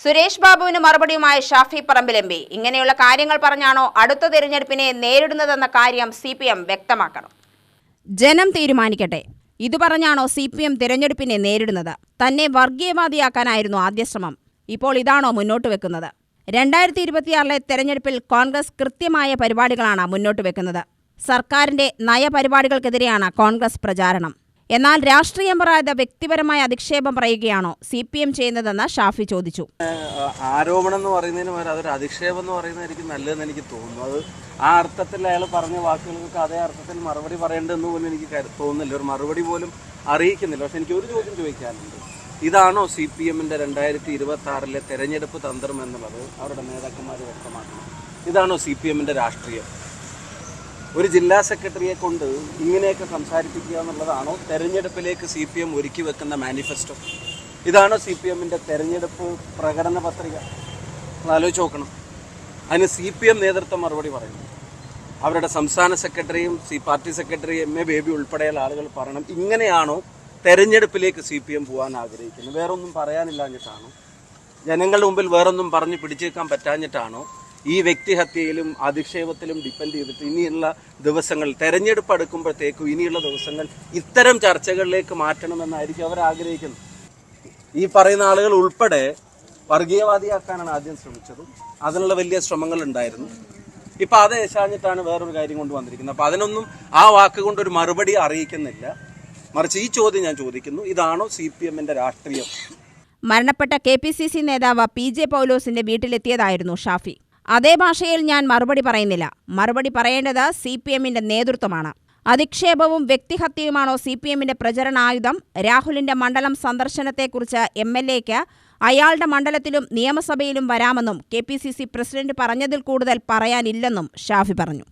സുരേഷ് ബാബുവിന് മറുപടിയുമായി Shafi Parambil M P. ഇങ്ങനെയുള്ള കാര്യങ്ങൾ പറഞ്ഞാണോ അടുത്ത തിരഞ്ഞെടുപ്പിനെ നേരിടുന്നതെന്ന കാര്യം CPM വ്യക്തമാക്കണം. ജനം തീരുമാനിക്കട്ടെ. ഇത് പറഞ്ഞാണോ CPM തിരഞ്ഞെടുപ്പിനെ നേരിടുന്നത്? തന്നെ വർഗീയവാദിയാക്കാനായിരുന്നു ആദ്യ ശ്രമം. ഇപ്പോൾ ഇതാണോ മുന്നോട്ട് വെക്കുന്നത്? 2026 തെരഞ്ഞെടുപ്പിൽ കോൺഗ്രസ് കൃത്യമായ പരിപാടികളാണ് മുന്നോട്ട് വെക്കുന്നത്. സർക്കാരിന്റെ നയപരിപാടികൾക്കെതിരെയാണ് കോൺഗ്രസ് പ്രചാരണം. എന്നാൽ രാഷ്ട്രീയം പറയാതെ വ്യക്തിപരമായ അധിക്ഷേപം പറയുകയാണോ CPM ചെയ്യുന്നതെന്ന് ഷാഫി ചോദിച്ചു. ആരോപണം എന്ന് പറയുന്നതിന് പകരം അതൊരു അധിക്ഷേപം എന്ന് പറയുന്നതായിരിക്കും നല്ലതെന്ന് എനിക്ക് തോന്നുന്നു. അത് ആ അർത്ഥത്തിൽ അയാൾ പറഞ്ഞ വാക്കുകൾക്ക് അതേ അർത്ഥത്തിൽ മറുപടി പറയേണ്ടതെന്ന് പോലും എനിക്ക് തോന്നുന്നില്ല. ഒരു മറുപടി പോലും അറിയിക്കുന്നില്ല. പക്ഷെ എനിക്ക് ഒരു ചോദ്യം ചോദിക്കാനുണ്ട്. ഇതാണോ CPMന്റെ 2026 തെരഞ്ഞെടുപ്പ് തന്ത്രം എന്നുള്ളത് അവരുടെ നേതാക്കന്മാർ വ്യക്തമാക്കണം. ഇതാണോ CPMന്റെ രാഷ്ട്രീയം? ഒരു ജില്ലാ സെക്രട്ടറിയെ കൊണ്ട് ഇങ്ങനെയൊക്കെ സംസാരിപ്പിക്കുക എന്നുള്ളതാണോ തെരഞ്ഞെടുപ്പിലേക്ക് CPM ഒരുക്കി വെക്കുന്ന മാനിഫെസ്റ്റോ? ഇതാണോ CPMന്റെ തെരഞ്ഞെടുപ്പ് പ്രകടന പത്രിക? ആലോചിച്ച് നോക്കണം. അതിന് CPM നേതൃത്വം മറുപടി പറയുന്നു. അവരുടെ സംസ്ഥാന സെക്രട്ടറിയും പാർട്ടി സെക്രട്ടറി MA ബേബി ഉൾപ്പെടെയുള്ള ആളുകൾ പറയണം, ഇങ്ങനെയാണോ തെരഞ്ഞെടുപ്പിലേക്ക് CPM പോകാൻ ആഗ്രഹിക്കുന്നത്? വേറൊന്നും പറയാനില്ലാഞ്ഞിട്ടാണോ? ജനങ്ങളുടെ മുമ്പിൽ വേറൊന്നും പറഞ്ഞ് പിടിച്ചേക്കാൻ പറ്റാഞ്ഞിട്ടാണോ? ഈ വ്യക്തിഹത്യയിലും അധിക്ഷേപത്തിലും ഡിപ്പെൻഡ് ചെയ്തിട്ട് ഇനിയുള്ള ദിവസങ്ങൾ തെരഞ്ഞെടുപ്പ് അടുക്കുമ്പോഴത്തേക്കും ഇനിയുള്ള ദിവസങ്ങൾ ഇത്തരം ചർച്ചകളിലേക്ക് മാറ്റണമെന്നായിരിക്കും അവർ ആഗ്രഹിക്കുന്നത്. ഈ പറയുന്ന ആളുകൾ ഉൾപ്പെടെ വർഗീയവാദിയാക്കാനാണ് ആദ്യം ശ്രമിച്ചത്. അതിനുള്ള വലിയ ശ്രമങ്ങൾ ഉണ്ടായിരുന്നു. ഇപ്പം അത് ഏശാഞ്ഞിട്ടാണ് വേറൊരു കാര്യം കൊണ്ട് വന്നിരിക്കുന്നത്. അപ്പം അതിനൊന്നും ആ വാക്ക് കൊണ്ടൊരു മറുപടി അറിയിക്കുന്നില്ല. മറിച്ച് ഈ ചോദ്യം ഞാൻ ചോദിക്കുന്നു, ഇതാണോ CPMന്റെ രാഷ്ട്രീയം? മരണപ്പെട്ട KPCC നേതാവ് PJ പൗലോസിന്റെ വീട്ടിലെത്തിയതായിരുന്നു ഷാഫി. അതേ ഭാഷയിൽ ഞാൻ മറുപടി പറയുന്നില്ല. മറുപടി പറയേണ്ടത് CPMന്റെ നേതൃത്വമാണ്. അധിക്ഷേപവും വ്യക്തിഹത്യയുമാണോ CPMന്റെ പ്രചരണായുധം? രാഹുലിന്റെ മണ്ഡലം സന്ദർശനത്തെക്കുറിച്ച് MLAക്ക് അയാളുടെ മണ്ഡലത്തിലും നിയമസഭയിലും വരാമെന്നും KPCC പ്രസിഡന്റ് പറഞ്ഞതിൽ കൂടുതൽ പറയാനില്ലെന്നും ഷാഫി പറഞ്ഞു.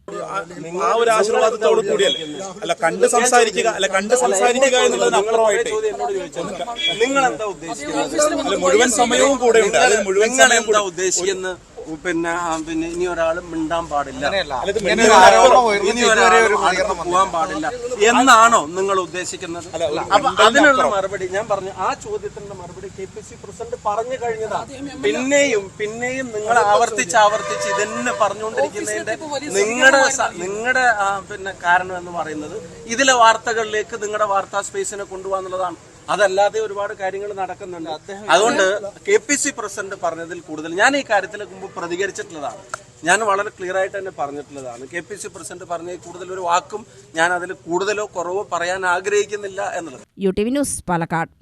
മുഴുവൻ സമയവും കൂടെ ഉദ്ദേശിക്കുന്ന പിന്നെ ഇനി ഒരാൾ മിണ്ടാൻ പാടില്ല, ഇനി പോകാൻ പാടില്ല എന്നാണോ നിങ്ങൾ ഉദ്ദേശിക്കുന്നത്? അപ്പൊ അതിനുള്ള മറുപടി ഞാൻ പറഞ്ഞു. ആ ചോദ്യത്തിന്റെ മറുപടി KPCC പ്രസിഡന്റ് പറഞ്ഞു കഴിഞ്ഞതാണ്. പിന്നെയും നിങ്ങൾ ആവർത്തിച്ച് ഇതന്നെ പറഞ്ഞുകൊണ്ടിരിക്കുന്നതിന്റെ നിങ്ങളുടെ പിന്നെ കാരണം എന്ന് പറയുന്നത് ഇതിലെ വാർത്തകളിലേക്ക് നിങ്ങളുടെ വാർത്താ സ്പേസിനെ കൊണ്ടുപോകാന്നുള്ളതാണ്. അതല്ലാതെ ഒരുപാട് കാര്യങ്ങൾ നടക്കുന്നുണ്ട്. അതുകൊണ്ട് KPCC പ്രസിഡന്റ് പറഞ്ഞതിൽ കൂടുതൽ ഞാൻ ഈ കാര്യത്തിൽ മുമ്പ് പ്രതികരിച്ചിട്ടുള്ളതാണ്. ഞാൻ വളരെ ക്ലിയർ ആയിട്ട് തന്നെ പറഞ്ഞിട്ടുള്ളതാണ്. KPCC പ്രസിഡന്റ് പറഞ്ഞതിൽ കൂടുതൽ ഒരു വാക്കും ഞാൻ അതിൽ കൂടുതലോ കുറവോ പറയാൻ ആഗ്രഹിക്കുന്നില്ല എന്നുള്ളത്. UTV news, Palakkad.